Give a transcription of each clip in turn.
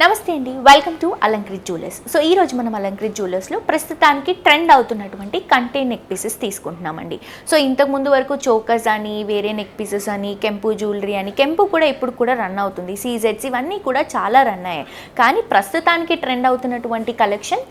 నమస్తే అండి, welcome to Alankrit jewellers. So ఈ రోజు మనం అలంకృత్ జ్యువెలర్స్లో ప్రస్తుతానికి ట్రెండ్ అవుతున్నటువంటి కంటే నెక్ పీసెస్ తీసుకుంటున్నామండి. సో ఇంతకు ముందు వరకు చోకర్స్ అని, వేరే నెక్ పీసెస్ అని, కెంపు జ్యువెలరీ అని, కెంపు కూడా ఇప్పుడు కూడా రన్ అవుతుంది, సీజెడ్స్ ఇవన్నీ కూడా చాలా రన్ అయ్యాయి. కానీ ప్రస్తుతానికి ట్రెండ్ అవుతున్నటువంటి కలెక్షన్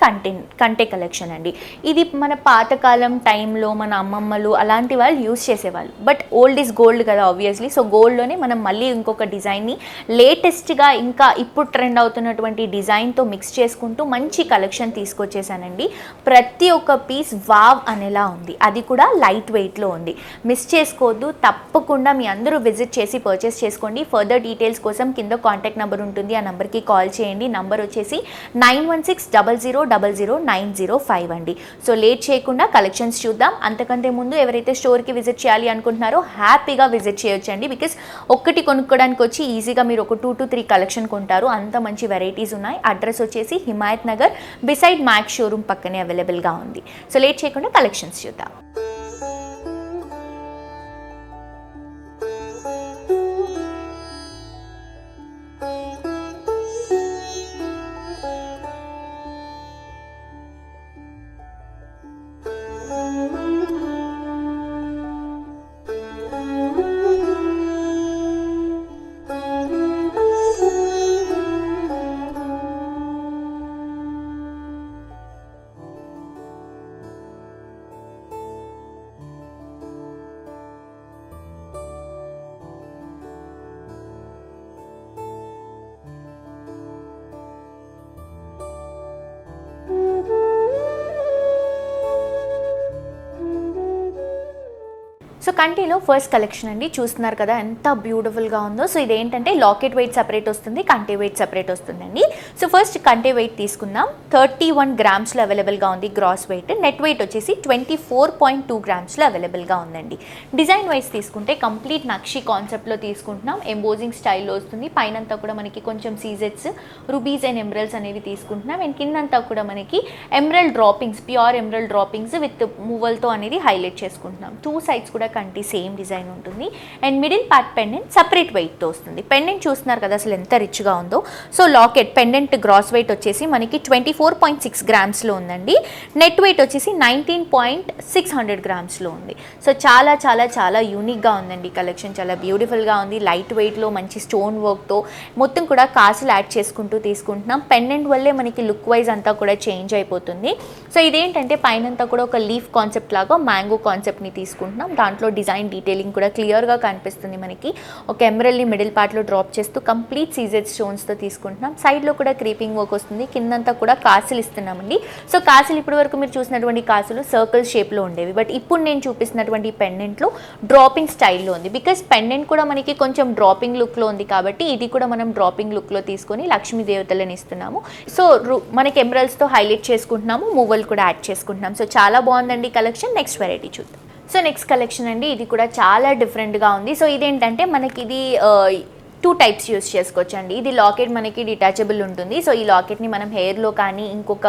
కంటే కలెక్షన్ అండి. ఇది మన పాతకాలం టైంలో మన అమ్మమ్మలు అలాంటి వాళ్ళు యూజ్ చేసేవాళ్ళు. బట్ ఓల్డ్ ఈజ్ గోల్డ్ కదా ఆబ్వియస్లీ. సో గోల్డ్లోనే మనం మళ్ళీ ఇంకొక డిజైన్ని లేటెస్ట్గా ఇంకా ఇప్పుడు ట్రెండ్ అవుతున్నటువంటి డిజైన్తో మిక్స్ చేసుకుంటూ మంచి కలెక్షన్ తీసుకొచ్చేసానండి. ప్రతి ఒక్క పీస్ వావ్ అనేలా ఉంది, అది కూడా లైట్ వెయిట్లో ఉంది. మిస్ చేసుకోవద్దు, తప్పకుండా మీ అందరూ విజిట్ చేసి పర్చేస్ చేసుకోండి. ఫర్దర్ డీటెయిల్స్ కోసం కింద కాంటాక్ట్ నెంబర్ ఉంటుంది, ఆ నెంబర్కి కాల్ చేయండి. నంబర్ వచ్చేసి 9160009005 అండి. సో లేట్ చేయకుండా కలెక్షన్స్ చూద్దాం. అంతకంటే ముందు ఎవరైతే స్టోర్కి విజిట్ చేయాలి అనుకుంటున్నారో హ్యాపీగా విజిట్ చేయొచ్చండి. బికాస్ ఒక్కటి కొనుక్కోవడానికి వచ్చి ఈజీగా మీరు ఒక 2 to 3 కలెక్షన్ కొంటారు, అంత మంచి వెరైటీస్ ఉన్నాయి. అడ్రస్ వచ్చేసి Himayat Nagar beside max showroom పక్కనే అవైలబుల్గా ఉంది. సో లేట్ చేయకుండా కలెక్షన్స్ చూద్దాం. సో కంటిలో ఫస్ట్ కలెక్షన్ అండి, చూస్తున్నారు కదా ఎంత బ్యూటిఫుల్గా ఉందో. సో ఇదేంటంటే లాకెట్ వెయిట్ సపరేట్ వస్తుంది, కంటే వెయిట్ సపరేట్ వస్తుందండి. సో ఫస్ట్ కంటే వెయిట్ తీసుకుందాం. 31 గ్రామ్స్లో అవైలబుల్గా ఉంది గ్రాస్ వెయిట్. నెట్ వెయిట్ వచ్చేసి 24.2 గ్రామ్స్లో అవైలబుల్గా ఉందండి. డిజైన్ వైజ్ తీసుకుంటే కంప్లీట్ నక్షి కాన్సెప్ట్లో తీసుకుంటున్నాం. ఎంబోజింగ్ స్టైల్లో వస్తుంది. పైనంతా కూడా మనకి కొంచెం సీజెట్స్, రూబీస్ అండ్ ఎమరల్స్ అనేవి తీసుకుంటున్నాం. అండ్ కిందంతా కూడా మనకి emerald droppings, pure emerald droppings with మూవల్తో అనేది హైలైట్ చేసుకుంటున్నాం. 2 సైడ్స్ కూడా కంటి సేమ్ డిజైన్ ఉంటుంది. And middle part pendant separate వెయిట్తో వస్తుంది. పెండెంట్ చూస్తున్నారు కదా అసలు ఎంత రిచ్గా ఉందో. So locket pendant gross weight వచ్చేసి మనకి 24.6 గ్రామ్స్లో ఉందండి. నెట్ వెయిట్ వచ్చేసి 19.600 గ్రామ్స్లో ఉంది. సో చాలా చాలా చాలా యూనిక్గా ఉందండి కలెక్షన్, చాలా బ్యూటిఫుల్గా ఉంది. లైట్ వెయిట్లో మంచి స్టోన్ వర్క్తో మొత్తం కూడా కాసులు యాడ్ చేసుకుంటూ తీసుకుంటున్నాం. పెండెంట్ వల్లే మనకి లుక్ వైజ్ అంతా కూడా చేంజ్ అయిపోతుంది. సో ఇదేంటంటే పైనంతా కూడా ఒక లీఫ్ కాన్సెప్ట్ లాగా మ్యాంగో కాన్సెప్ట్ని తీసుకుంటున్నాం. దాంట్లో డిజైన్ డీటెయిలింగ్ కూడా క్లియర్గా కనిపిస్తుంది మనకి. ఒక ఎమరల్ని మిడిల్ పార్ట్లో డ్రాప్ చేస్తూ కంప్లీట్ సీజెడ్ స్టోన్స్తో తీసుకుంటున్నాం. సైడ్లో కూడా క్రీపింగ్ వర్క్ వస్తుంది. కిందంతా కూడా కాసులు ఇస్తున్నామండి. సో కాసులు ఇప్పటి వరకు మీరు చూసినటువంటి కాసులు సర్కిల్ షేప్లో ఉండేవి, బట్ ఇప్పుడు నేను చూపిస్తున్నటువంటి పెండెంట్లో డ్రాపింగ్ స్టైల్లో ఉంది. బికాస్ పెండెంట్ కూడా మనకి కొంచెం డ్రాపింగ్ లుక్లో ఉంది కాబట్టి ఇది కూడా మనం డ్రాపింగ్ లుక్లో తీసుకొని లక్ష్మీ దేవతలను ఇస్తున్నాము. సో మనకి ఎమరల్స్తో హైలైట్ చేసుకుంటున్నాము, మూవల్ కూడా యాడ్ చేసుకుంటున్నాం. సో చాలా బాగుందండి కలెక్షన్. నెక్స్ట్ వెరైటీ చూద్దాం. సో నెక్స్ట్ కలెక్షన్ అండి, ఇది కూడా చాలా డిఫరెంట్గా ఉంది. సో ఇదేంటంటే మనకి ఇది 2 టైప్స్ యూస్ చేసుకోవచ్చు అండి. ఇది లాకెట్ మనకి డిటాచబుల్ ఉంటుంది. సో ఈ లాకెట్ని మనం హెయిర్లో కానీ ఇంకొక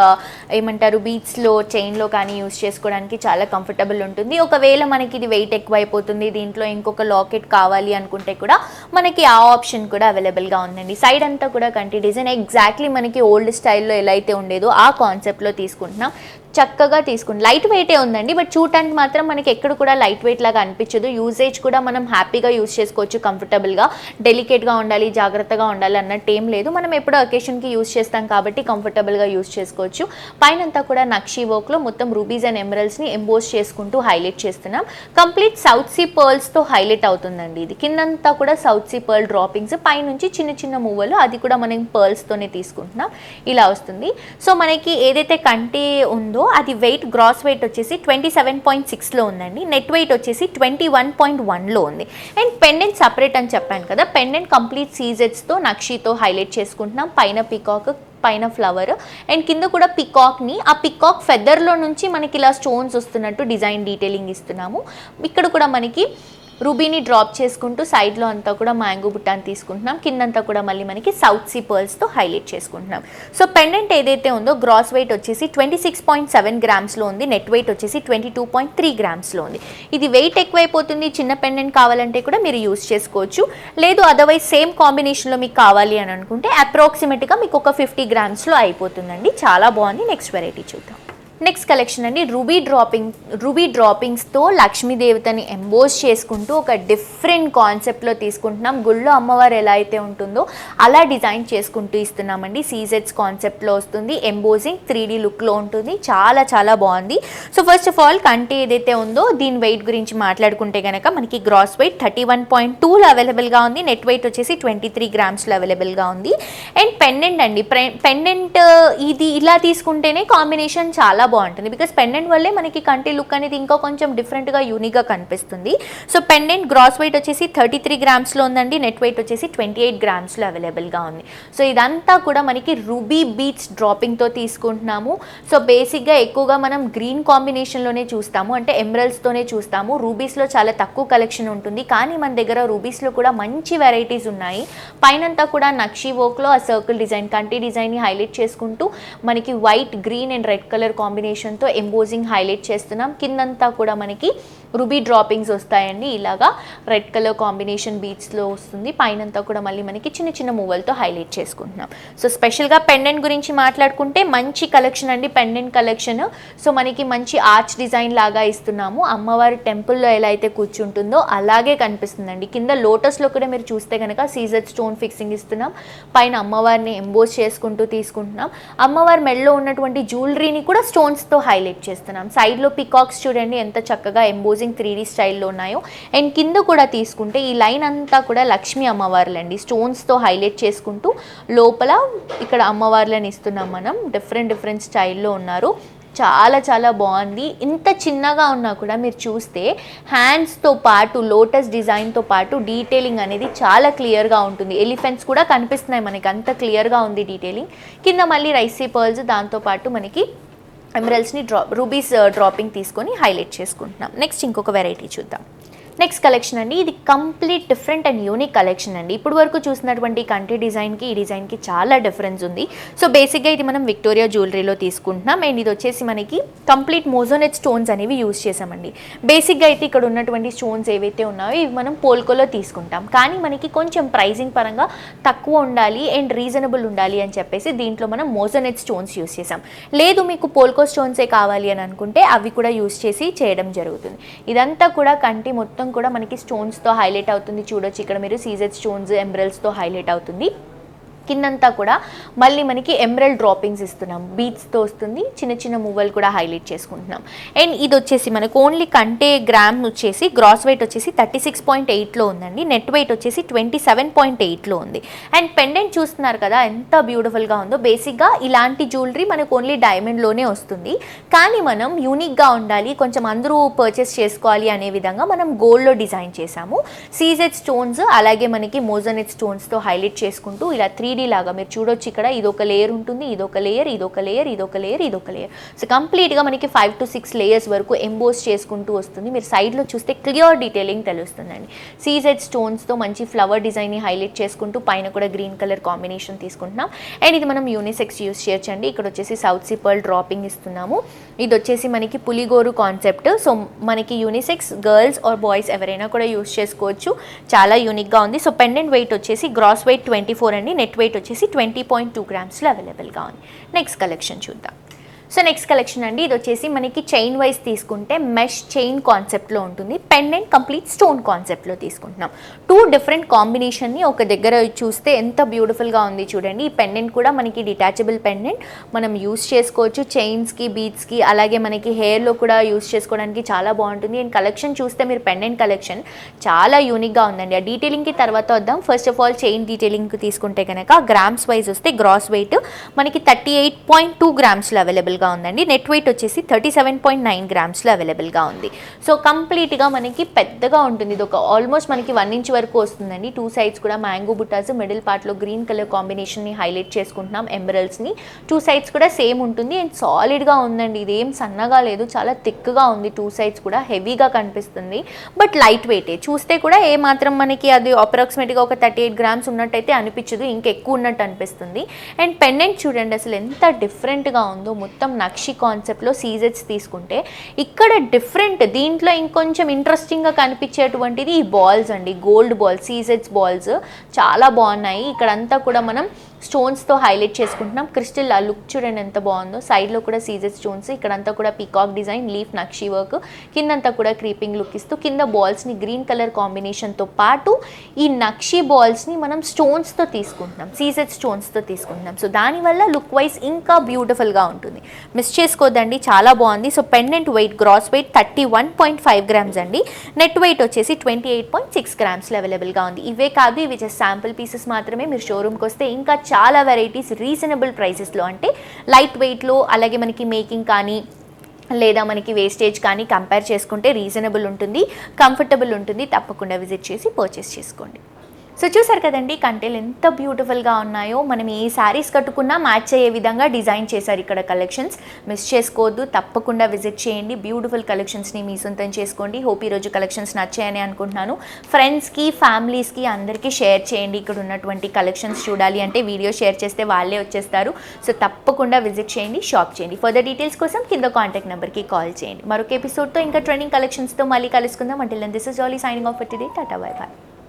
ఏమంటారు బీడ్స్లో, చైన్లో కానీ యూస్ చేసుకోవడానికి చాలా కంఫర్టబుల్ ఉంటుంది. ఒకవేళ మనకి ఇది వెయిట్ ఎక్కువ అయిపోతుంది, దీంట్లో ఇంకొక లాకెట్ కావాలి అనుకుంటే కూడా మనకి ఆ ఆప్షన్ కూడా అవైలబుల్గా ఉందండి. సైడ్ అంతా కూడా కంటి డిజైన్ ఎగ్జాక్ట్లీ మనకి ఓల్డ్ స్టైల్లో ఎలా అయితే ఉండేదో ఆ కాన్సెప్ట్లో తీసుకుంటున్నాం. చక్కగా తీసుకుంటాం. లైట్ వెయిటే ఉందండి, బట్ చూడటానికి మాత్రం మనకి ఎక్కడ కూడా లైట్ వెయిట్ లాగా అనిపించదు. యూజేజ్ కూడా మనం హ్యాపీగా యూజ్ చేసుకోవచ్చు కంఫర్టబుల్గా. డెలికేట్గా ఉండాలి, జాగ్రత్తగా ఉండాలి అన్నట్టు ఏం లేదు. మనం ఎప్పుడో అకేషన్కి యూజ్ చేస్తాం కాబట్టి కంఫర్టబుల్గా యూజ్ చేసుకోవచ్చు. పైనంతా కూడా నక్షి వర్క్లో మొత్తం రూబీస్ అండ్ ఎమరల్స్ని ఎంబోస్ చేసుకుంటూ హైలైట్ చేస్తున్నాం. కంప్లీట్ సౌత్ సీ పర్ల్స్తో హైలైట్ అవుతుందండి. ఇది కిందంతా కూడా సౌత్ సీ పర్ల్ డ్రాపింగ్స్, పైనుంచి చిన్న చిన్న మూవలు, అది కూడా మనం పర్ల్స్తోనే తీసుకుంటున్నాం. ఇలా వస్తుంది. సో మనకి ఏదైతే కంటి ఉందో అది వెయిట్ గ్రాస్ వెయిట్ వచ్చేసి 27.6లో ఉందండి. నెట్ వెయిట్ వచ్చేసి 21.1లో ఉంది. అండ్ పెండెంట్ సపరేట్ అని చెప్పాను కదా, పెండెంట్ కంప్లీట్ సీజెట్స్తో నక్షితో హైలైట్ చేసుకుంటున్నాం. పైన పికాక్, పైన ఫ్లవర్ అండ్ కింద కూడా పికాక్ని, ఆ పికాక్ ఫెదర్లో నుంచి మనకి ఇలా స్టోన్స్ వస్తున్నట్టు డిజైన్ డీటెయిలింగ్ ఇస్తున్నాము. ఇక్కడ కూడా మనకి రూబీని డ్రాప్ చేసుకుంటూ సైడ్లో అంతా కూడా మ్యాంగో బుట్టాన్ని తీసుకుంటున్నాం, కిందంతా కూడా మళ్ళీ మనకి సౌత్ సీ పర్ల్స్తో హైలైట్ చేసుకుంటున్నాం. సో పెండెంట్ ఏదైతే ఉందో గ్రాస్ వెయిట్ వచ్చేసి 26.7 గ్రామ్స్లో ఉంది, నెట్ వెయిట్ వచ్చేసి 22.3 గ్రామ్స్లో ఉంది. ఇది వెయిట్ ఎక్కువైపోతుంది, చిన్న పెండెంట్ కావాలంటే కూడా మీరు యూస్ చేసుకోవచ్చు. లేదు అదర్వైజ్ సేమ్ కాంబినేషన్లో మీకు కావాలి అని అనుకుంటే అప్రాక్సిమేట్గా మీకు ఒక 50 గ్రామ్స్లో అయిపోతుందండి. చాలా బాగుంది. నెక్స్ట్ వెరైటీ చూద్దాం. నెక్స్ట్ కలెక్షన్ అండి రూబీ డ్రాపింగ్స్తో లక్ష్మీదేవతని ఎంబోస్ చేసుకుంటూ ఒక డిఫరెంట్ కాన్సెప్ట్లో తీసుకుంటున్నాం. గుళ్ళో అమ్మవారు ఎలా అయితే ఉంటుందో అలా డిజైన్ చేసుకుంటూ ఇస్తున్నామండి. సీజెట్స్ కాన్సెప్ట్లో వస్తుంది, ఎంబోజింగ్ 3D లుక్లో ఉంటుంది. చాలా చాలా బాగుంది. సో ఫస్ట్ ఆఫ్ ఆల్ కంటి ఏదైతే ఉందో దీని వెయిట్ గురించి మాట్లాడుకుంటే కనుక మనకి గ్రాస్ వెయిట్ 31.2లో అవైలబుల్గా ఉంది, నెట్ వెయిట్ వచ్చేసి 23 గ్రామ్స్లో అవైలబుల్గా ఉంది. అండ్ పెండెంట్ అండి, పెండెంట్ ఇది ఇలా తీసుకుంటేనే కాంబినేషన్ చాలా బాగుంటుంది. బికాస్ పెండెంట్ వల్లే మనకి కంటి లుక్ అనేది ఇంకా కొంచెం డిఫరెంట్గా యూనిక్గా కనిపిస్తుంది. సో పెండెంట్ గ్రాస్ వెయిట్ వచ్చేసి 33 గ్రామ్స్లో ఉందండి, నెట్ వెయిట్ వచ్చేసి 28 గ్రామ్స్లో అవైలబుల్గా ఉంది. సో ఇదంతా కూడా మనకి రూబీ బీట్స్ డ్రాపింగ్తో తీసుకుంటున్నాము. సో బేసిక్గా ఎక్కువగా మనం గ్రీన్ కాంబినేషన్లోనే చూస్తాము, అంటే ఎమరల్డ్స్తోనే చూస్తాము. రూబీస్లో చాలా తక్కువ కలెక్షన్ ఉంటుంది, కానీ మన దగ్గర రూబీస్లో కూడా మంచి వెరైటీస్ ఉన్నాయి. పైనంతా కూడా నక్షీ వర్క్లో ఆ సర్కిల్ డిజైన్, కంటి డిజైన్ని హైలైట్ చేసుకుంటూ మనకి white, green and red colour కాంబినేషన్తో ఎంబోజింగ్ హైలైట్ చేస్తున్నాం. కిందంతా కూడా మనకి రూబీ డ్రాపింగ్స్ వస్తాయండి, ఇలాగా రెడ్ కలర్ కాంబినేషన్ బీట్స్లో వస్తుంది. పైనంతా కూడా మళ్ళీ మనకి చిన్న చిన్న మూవలతో హైలైట్ చేసుకుంటున్నాం. సో స్పెషల్గా పెండెంట్ గురించి మాట్లాడుకుంటే మంచి కలెక్షన్ అండి పెండెంట్ కలెక్షన్. సో మనకి మంచి ఆర్చ్ డిజైన్ లాగా ఇస్తున్నాము. అమ్మవారి టెంపుల్లో ఎలా అయితే కూర్చుంటుందో అలాగే కనిపిస్తుందండి. కింద లోటస్లో కూడా మీరు చూస్తే కనుక సీజర్ స్టోన్ ఫిక్సింగ్ ఇస్తున్నాం. పైన అమ్మవారిని ఎంబోస్ చేసుకుంటూ తీసుకుంటున్నాం. అమ్మవారి మెడలో ఉన్నటువంటి జ్యువెలరీని కూడా స్టోన్స్తో హైలైట్ చేస్తున్నాం. సైడ్లో పికాక్స్ చూడండి ఎంత చక్కగా ఎంబోజింగ్ 3D స్టైల్లో ఉన్నాయో. అండ్ కింద కూడా తీసుకుంటే ఈ లైన్ అంతా కూడా లక్ష్మీ అమ్మవార్లండి, స్టోన్స్తో హైలైట్ చేసుకుంటూ లోపల ఇక్కడ అమ్మవార్లను ఇస్తున్నాం మనం. డిఫరెంట్ స్టైల్లో ఉన్నారు. చాలా చాలా బాగుంది. ఇంత చిన్నగా ఉన్నా కూడా మీరు చూస్తే హ్యాండ్స్తో పాటు లోటస్ డిజైన్తో పాటు డీటెయిలింగ్ అనేది చాలా క్లియర్గా ఉంటుంది. ఎలిఫెంట్స్ కూడా కనిపిస్తున్నాయి మనకి, అంత క్లియర్గా ఉంది డీటెయిలింగ్. కింద మళ్ళీ రైసీ పర్ల్స్, దాంతోపాటు మనకి ఎమరల్డ్స్ని రూబీస్ డ్రాపింగ్ తీసుకొని హైలైట్ చేసుకుంటున్నాం. నెక్స్ట్ ఇంకొక వెరైటీ చూద్దాం. నెక్స్ట్ కలెక్షన్ అండి, ఇది complete different and unique collection అండి. ఇప్పుడు వరకు చూసినటువంటి కంటి డిజైన్కి ఈ డిజైన్కి చాలా డిఫరెన్స్ ఉంది. సో బేసిక్గా ఇది మనం విక్టోరియా జ్యువెలరీలో తీసుకుంటున్నాం. అండ్ ఇది వచ్చేసి మనకి కంప్లీట్ మోజోనెట్ స్టోన్స్ అనేవి యూజ్ చేసామండి. బేసిక్గా అయితే ఇక్కడ ఉన్నటువంటి స్టోన్స్ ఏవైతే ఉన్నాయో ఇవి మనం పోల్కోలో తీసుకుంటాం, కానీ మనకి కొంచెం ప్రైజింగ్ పరంగా తక్కువ ఉండాలి అండ్ రీజనబుల్ ఉండాలి అని చెప్పేసి దీంట్లో మనం మోజోనెట్ స్టోన్స్ యూజ్ చేసాం. లేదు మీకు పోల్కో స్టోన్సే కావాలి అని అనుకుంటే అవి కూడా యూజ్ చేసి చేయడం జరుగుతుంది. ఇదంతా కూడా కంటి మొత్తం కూడా మనకి స్టోన్స్తో హైలైట్ అవుతుంది. చూడొచ్చు ఇక్కడ మీరు సీజెడ్ స్టోన్స్, ఎమరల్డ్స్తో హైలైట్ అవుతుంది. కిందంతా కూడా మళ్ళీ మనకి ఎమరల్డ్ డ్రాపింగ్స్ ఇస్తున్నాం, బీట్స్తో వస్తుంది. చిన్న చిన్న మూవలు కూడా హైలైట్ చేసుకుంటున్నాం. అండ్ ఇది వచ్చేసి మనకు ఓన్లీ కంటే గ్రామ్ వచ్చేసి గ్రాస్ వెయిట్ వచ్చేసి 36.8లో ఉందండి, నెట్ వెయిట్ వచ్చేసి 27.8లో ఉంది. అండ్ పెండెంట్ చూస్తున్నారు కదా ఎంత బ్యూటిఫుల్గా ఉందో. బేసిక్గా ఇలాంటి జ్యువెలరీ మనకు ఓన్లీ డైమండ్లోనే వస్తుంది, కానీ మనం యూనిక్గా ఉండాలి, కొంచెం అందరూ పర్చేస్ చేసుకోవాలి అనే విధంగా మనం గోల్డ్లో డిజైన్ చేసాము. సీజెడ్ స్టోన్స్ అలాగే మనకి మోజోనెట్ స్టోన్స్తో హైలైట్ చేసుకుంటూ ఇలా 3D లాగా మీరు చూడొచ్చు. ఇక్కడ ఇదొక లేయర్ ఉంటుంది, ఇదొక లేయర్, ఇదొక లేయర్, ఇదొక లేయర్, ఇదొక లేయర్. సో కంప్లీట్గా మనకి 5 to 6 లేయర్స్ వరకు ఎంబోస్ చేసుకుంటూ వస్తుంది. మీరు సైడ్లో చూస్తే క్లియర్ డీటెయిలింగ్ తెలుస్తుందండి. సీజెడ్ స్టోన్స్తో మంచి ఫ్లవర్ డిజైన్ని హైలైట్ చేసుకుంటూ పైన కూడా గ్రీన్ కలర్ కాంబినేషన్ తీసుకుంటున్నాం. అండ్ ఇది మనం యూనిసెక్స్ యూస్ చేయొచ్చండి. ఇక్కడ వచ్చేసి సౌత్ సీ పర్ల్ డ్రాపింగ్ ఇస్తున్నాము. ఇది వచ్చేసి మనకి పులిగోరు కాన్సెప్ట్. సో మనకి యూనిసెక్స్ గర్ల్స్ ఆర్ బాయ్స్ ఎవరైనా కూడా యూస్ చేసుకోవచ్చు. చాలా యూనిక్గా ఉంది. సో పెండెంట్ వెయిట్ వచ్చేసి గ్రాస్ వెయిట్ 24 అండి, నెట్ వెయిట్ వచ్చేసి 20.2 గ్రామ్స్లో అవైలబుల్గా ఉంది. నెక్స్ట్ కలెక్షన్ చూద్దాం. సో నెక్స్ట్ కలెక్షన్ అండి, ఇది వచ్చేసి మనకి చైన్ వైజ్ తీసుకుంటే మెష్ చైన్ కాన్సెప్ట్లో ఉంటుంది. పెండెంట్ కంప్లీట్ స్టోన్ కాన్సెప్ట్లో తీసుకుంటున్నాం. 2 డిఫరెంట్ కాంబినేషన్ని ఒక దగ్గర చూస్తే ఎంత బ్యూటిఫుల్గా ఉంది చూడండి. ఈ పెండెంట్ కూడా మనకి డిటాచబుల్ పెండెంట్, మనం యూస్ చేసుకోవచ్చు చైన్స్కి, బీట్స్కి, అలాగే మనకి హెయిర్లో కూడా యూస్ చేసుకోవడానికి చాలా బాగుంటుంది. అండ్ కలెక్షన్ చూస్తే మీరు పెండెంట్ కలెక్షన్ చాలా యూనిక్గా ఉందండి. ఆ డీటెయిలింగ్కి తర్వాత వద్దాం. ఫస్ట్ ఆఫ్ ఆల్ చైన్ డీటెయిలింగ్కి తీసుకుంటే కనుక గ్రామ్స్ వైజ్ వస్తే గ్రాస్ వెయిట్ మనకి 38.2 గ్రామ్స్లో అవైలబుల్గా అవైలబుల్గా ఉందండి. నెట్ వెయిట్ వచ్చేసి 37.9 గ్రామ్స్లో అవైలబుల్గా ఉంది. సో కంప్లీట్గా మనకి పెద్దగా ఉంటుంది. ఇది ఒక ఆల్మోస్ట్ మనకి 1 ఇంచ్ వరకు వస్తుందండి. 2 సైడ్స్ కూడా మ్యాంగో బుట్టాస్, మిడిల్ పార్ట్లో గ్రీన్ కలర్ కాంబినేషన్ని హైలైట్ చేసుకుంటున్నాం, ఎమరల్స్ని. 2 సైడ్స్ కూడా సేమ్ ఉంటుంది అండ్ సాలిడ్గా ఉందండి. ఇది ఏం సన్నగా లేదు, చాలా థిక్గా ఉంది. 2 సైడ్స్ కూడా హెవీగా కనిపిస్తుంది, బట్ లైట్ వెయిటే. చూస్తే కూడా ఏ మాత్రం మనకి అది అప్రాక్సిమేట్గా ఒక 38 గ్రామ్స్ ఉన్నట్టయితే అనిపించదు, ఇంకెక్కువ ఉన్నట్టు అనిపిస్తుంది. అండ్ పెండెంట్ చూడండి అసలు ఎంత డిఫరెంట్గా ఉందో. మొత్తం నక్షి కాన్సెప్ట్లో సీజెట్స్ తీసుకుంటే ఇక్కడ డిఫరెంట్, దీంట్లో ఇంకొంచెం ఇంట్రెస్టింగ్గా కనిపించేటువంటిది ఈ బాల్స్ అండి, గోల్డ్ బాల్స్, సీజెట్స్ బాల్స్ చాలా బాగున్నాయి. ఇక్కడంతా కూడా మనం స్టోన్స్తో హైలైట్ చేసుకుంటున్నాం. క్రిస్టల్ ఆ లుక్ చూడండి ఎంత బాగుందో. సైడ్లో కూడా సీజెడ్ స్టోన్స్, ఇక్కడంతా కూడా పీకాక్ డిజైన్, లీఫ్ నక్షి వర్క్, కిందంతా కూడా క్రీపింగ్ లుక్ ఇస్తూ కింద బాల్స్ని గ్రీన్ కలర్ కాంబినేషన్తో పాటు ఈ నక్షి బాల్స్ని మనం స్టోన్స్తో తీసుకుంటున్నాం, సీజెడ్ స్టోన్స్తో తీసుకుంటున్నాం. సో దానివల్ల లుక్ వైజ్ ఇంకా బ్యూటిఫుల్గా ఉంటుంది. మిస్ చేసుకోవద్దండి, చాలా బాగుంది. So pendant weight, gross weight 31.5 grams అండి. నెట్ వెయిట్ వచ్చేసి 28.6 గ్రామ్స్లో అవైలబుల్గా ఉంది. ఇవే కాదు, ఇవి జస్ట్ శాంపుల్ పీసెస్ మాత్రమే. మీరు షోరూమ్కి వస్తే ఇంకా చాలా వెరైటీస్ రీజనబుల్ ప్రైసెస్లో, అంటే లైట్ వెయిట్లో, అలాగే మనకి మేకింగ్ కానీ లేదా మనకి వేస్టేజ్ కానీ కంపేర్ చేసుకుంటే రీజనబుల్ ఉంటుంది, కంఫర్టబుల్ ఉంటుంది. తప్పకుండా విజిట్ చేసి పర్చేస్ చేసుకోండి. సో చూసారు కదండి కంటెలు ఎంత బ్యూటిఫుల్గా ఉన్నాయో. మనం ఏ శారీస్ కట్టుకున్నా మ్యాచ్ అయ్యే విధంగా డిజైన్ చేశారు ఇక్కడ కలెక్షన్స్. మిస్ చేసుకోవద్దు, తప్పకుండా విజిట్ చేయండి. బ్యూటిఫుల్ కలెక్షన్స్ని మీ సొంతం చేసుకోండి. హోప్ ఈరోజు కలెక్షన్స్ నచ్చాయని అనుకుంటున్నాను. ఫ్రెండ్స్కి, ఫ్యామిలీస్కి అందరికీ షేర్ చేయండి. ఇక్కడ ఉన్నటువంటి కలెక్షన్స్ చూడాలి అంటే వీడియో షేర్ చేస్తే వాళ్ళే వచ్చేస్తారు. సో తప్పకుండా విజిట్ చేయండి, షాప్ చేయండి. ఫర్దర్ డీటెయిల్స్ కోసం కింద కాంటాక్ట్ నెంబర్కి కాల్ చేయండి. మరొక ఎపిసోడ్తో ఇంకా ట్రెండింగ్ కలెక్షన్స్తో మళ్ళీ కలుసుకుందాం. Until then this is Jolly signing off for today. Tata, bye by.